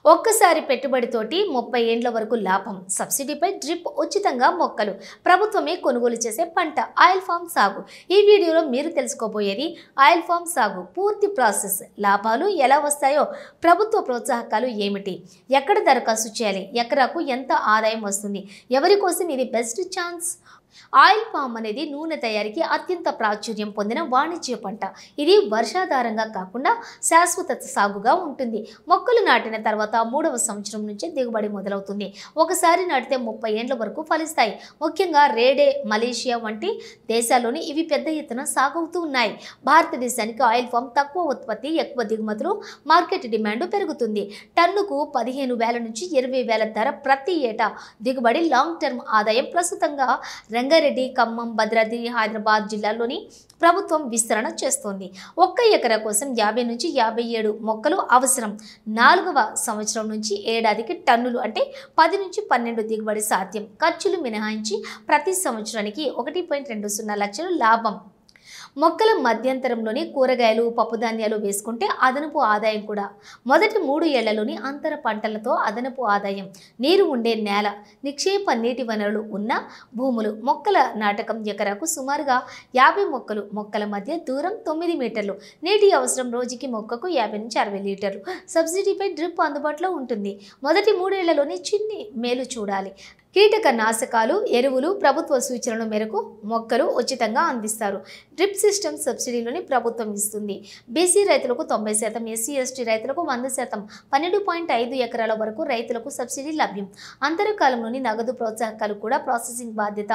ఒక్కసారి పెట్టుబడితోటి 30 ఏండ్ల వరకు లాభం. సబ్సిడీపై డ్రిప్ ఉచితంగా మొక్కలు. ప్రభుత్వమే కొనుగోలు చేసే పంట ఆయిల్ ఫామ్ సాగు. ఈ వీడియోలో మీరు తెలుసుకోబోయేది ఆయిల్ ఫామ్ సాగు పూర్తి ప్రాసెస్. లాభాలు ఎలా వస్తాయో, ప్రభుత్వ ప్రోత్సాహకాలు ఏమిటి, ఎక్కడ దరఖాస్తు చేయాలి, ఎకరాకు ఎంత ఆదాయం వస్తుంది, ఎవరి కోసం ఇది బెస్ట్ ఛాన్స్. ఆయిల్ పామ్ అనేది నూనె తయారీకి అత్యంత ప్రాచుర్యం పొందిన వాణిజ్య పంట. ఇది వర్షాధారంగా కాకుండా శాశ్వత సాగుగా ఉంటుంది. మొక్కలు నాటిన తర్వాత 3వ సంవత్సరం నుంచే దిగుబడి మొదలవుతుంది. ఒకసారి నాటితే 30 ఏండ్ల వరకు ఫలిస్తాయి. ముఖ్యంగా రేడే, మలేషియా వంటి దేశాల్లోని ఇవి పెద్ద ఎత్తున సాగవుతూ ఉన్నాయి. భారతదేశానికి ఆయిల్ ఫామ్ తక్కువ ఉత్పత్తి, ఎక్కువ దిగుమతులు, మార్కెట్ డిమాండ్ పెరుగుతుంది. టన్నుకు 15,000 నుంచి 20,000 ధర ప్రతి ఏటా దిగుబడి. లాంగ్ టర్మ్ ఆదాయం. ప్రస్తుతంగా రంగారెడ్డి, ఖమ్మం, భద్రాద్రి, హైదరాబాద్ జిల్లాల్లోని ప్రభుత్వం విస్తరణ చేస్తోంది. ఒక్క ఎకరా కోసం 50 నుంచి 57 మొక్కలు అవసరం. 4వ సంవత్సరం నుంచి ఏడాదికి టన్నులు అంటే 10 నుంచి 12 దిగుబడి సాధ్యం. ఖర్చులు మినహాయించి ప్రతి సంవత్సరానికి 1.20 లక్షలు లాభం. మొక్కల మధ్యంతరంలోని కూరగాయలు, పప్పుధాన్యాలు వేసుకుంటే అదనపు ఆదాయం కూడా. మొదటి 3 ఏళ్లలోని అంతర పంటలతో అదనపు ఆదాయం. నీరు ఉండే నేల, నిక్షేప నీటి వనరులు ఉన్న భూములు. మొక్కల నాటకం. ఎకరాకు సుమారుగా 50 మొక్కలు. మొక్కల మధ్య దూరం 9 మీటర్లు. నీటి అవసరం రోజుకి మొక్కకు 50 నుంచి 60 లీటర్లు. సబ్సిడీపై డ్రిప్ అందుబాటులో ఉంటుంది. మొదటి 3 ఏళ్లలోని చిన్ని మేలు చూడాలి. కీటక నాశకాలు, ఎరువులు ప్రభుత్వ సూచనల మేరకు మొక్కలు ఉచితంగా అందిస్తారు. డ్రిప్ సిస్టమ్ సబ్సిడీలోని ప్రభుత్వం ఇస్తుంది. బీసీ రైతులకు 90%, ఎస్సీ ఎస్టీ రైతులకు 100%, 12.5 ఎకరాల వరకు రైతులకు సబ్సిడీ లభ్యం. అంతరకాలంలోని నగదు ప్రోత్సాహకాలు కూడా. ప్రాసెసింగ్ బాధ్యత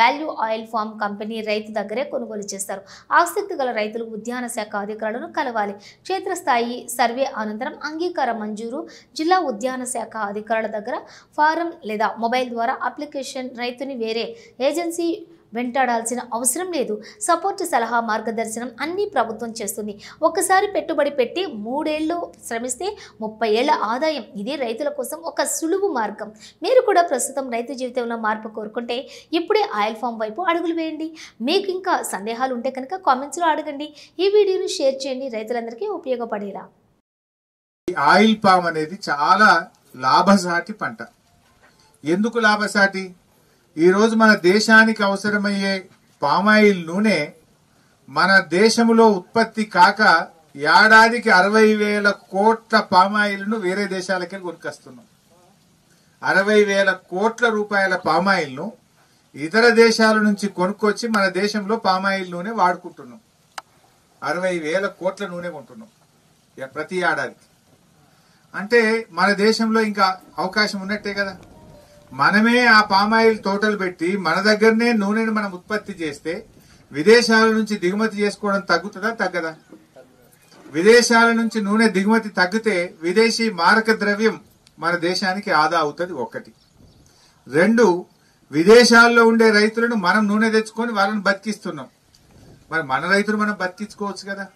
వాల్యూ ఆయిల్ ఫామ్ కంపెనీ రైతు దగ్గరే కొనుగోలు చేస్తారు. ఆసక్తి గల రైతులు ఉద్యాన శాఖ అధికారులను కలవాలి. క్షేత్రస్థాయి సర్వే అనంతరం అంగీకార మంజూరు. జిల్లా ఉద్యాన శాఖ అధికారుల దగ్గర ఫారం లేదా మొబైల్ ద్వారా అప్లికేషన్. రైతుని వేరే ఏజెన్సీ వెంటాడాల్సిన అవసరం లేదు. సపోర్ట్, సలహా, మార్గదర్శనం అన్నీ ప్రభుత్వం చేస్తుంది. ఒక్కసారి పెట్టుబడి పెట్టి 3 ఏళ్లు శ్రమిస్తే 30 ఏళ్ల ఆదాయం. ఇది రైతుల కోసం ఒక సులువు మార్గం. మీరు కూడా ప్రస్తుతం రైతు జీవితంలో మార్పు కోరుకుంటే ఇప్పుడే ఆయిల్ ఫామ్ వైపు అడుగులు వేయండి. మీకు ఇంకా సందేహాలు ఉంటే కనుక కామెంట్స్లో అడగండి. ఈ వీడియోను షేర్ చేయండి, రైతులందరికీ ఉపయోగపడేలా. ఆయిల్ పామ్ అనేది చాలా లాభసాటి పంట. ఎందుకు లాభసాటి? ఈరోజు మన దేశానికి అవసరమయ్యే పామాయిల్ నూనె మన దేశంలో ఉత్పత్తి కాక ఏడాదికి 60,000 కోట్ల పామాయిల్ను వేరే దేశాలకి కొనుక్కొస్తున్నాం. 60,000 కోట్ల రూపాయల పామాయిల్ను ఇతర దేశాల నుంచి కొనుక్కొచ్చి మన దేశంలో పామాయిల్ నూనె వాడుకుంటున్నాం. 60,000 కోట్ల నూనె కొంటున్నాం ప్రతి ఏడాదికి. అంటే మన దేశంలో ఇంకా అవకాశం ఉన్నట్టే కదా. మనమే ఆ పామాయిల్ తోటలు పెట్టి మన దగ్గరనే నూనెను మనం ఉత్పత్తి చేస్తే విదేశాల నుంచి దిగుమతి చేసుకోవడం తగ్గుతుందా, తగ్గదా? విదేశాల నుంచి నూనె దిగుమతి తగ్గితే విదేశీ మారక ద్రవ్యం మన దేశానికి ఆదా అవుతుంది. 1. 2, విదేశాల్లో ఉండే రైతులను మనం నూనె తెచ్చుకొని వాళ్ళని బతికిస్తున్నాం. మరి మన రైతులు మనం బతికించుకోవచ్చు కదా.